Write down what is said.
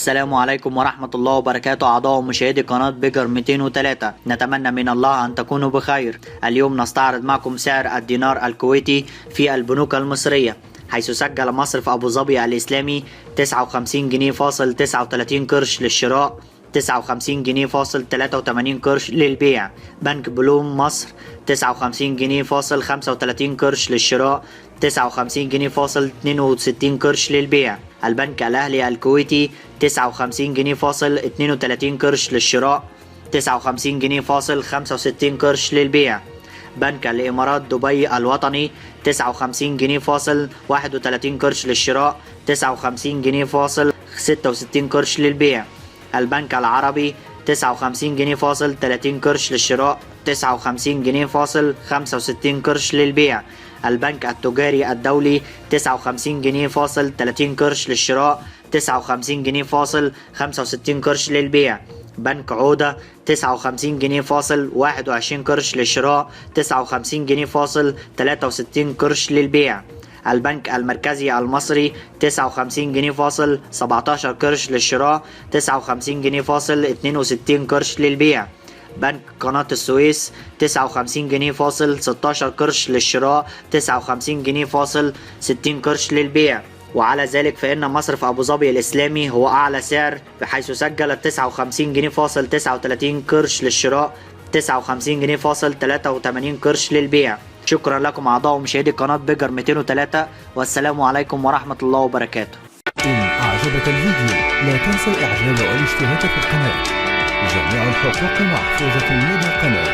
السلام عليكم ورحمة الله وبركاته أعضاء ومشاهدي قناة بيجر 203. نتمنى من الله أن تكونوا بخير. اليوم نستعرض معكم سعر الدينار الكويتي في البنوك المصرية، حيث سجل مصرف أبو ظبي الإسلامي 59 جنيه فاصل 39 قرش للشراء، 59 جنيه فاصل 83 قرش للبيع. بنك بلوم مصر 59 جنيه فاصل 35 قرش للشراء، 59 جنيه فاصل 62 قرش للبيع. البنك الأهلي الكويتي 59 جنيه فاصل 32 قرش للشراء، 59 جنيه فاصل 65 قرش للبيع. بنك الإمارات دبي الوطني 59 جنيه فاصل 31 قرش للشراء، 59 جنيه فاصل 66 قرش للبيع. البنك العربي 59 جنيه فاصل 30 قرش للشراء، 59 جنيه فاصل 65 قرش للبيع. البنك التجاري الدولي 59 جنيه فاصل 30 قرش للشراء، 59 جنيه فاصل 65 قرش للبيع. بنك عودة 59 جنيه فاصل 21 قرش للشراء، 59 جنيه فاصل 63 قرش للبيع. البنك المركزي المصري 59 جنيه فاصل 17 قرش للشراء، 59 جنيه فاصل 62 قرش للبيع. بنك قناة السويس 59 جنيه فاصل 16 قرش للشراء، 59 جنيه فاصل 60 قرش للبيع. وعلى ذلك فإن مصرف أبو ظبي الإسلامي هو أعلى سعر، بحيث سجل 59 جنيه فاصل 39 قرش للشراء، 59 جنيه فاصل 83 قرش للبيع. شكرا لكم أعضاء ومشاهدي قناة بيجر 203، والسلام عليكم ورحمة الله وبركاته. إن أعجبك الفيديو لا تنسى الإعجاب والاشتراك في القناة. جميع الحقوق محفوظة لدى القناة.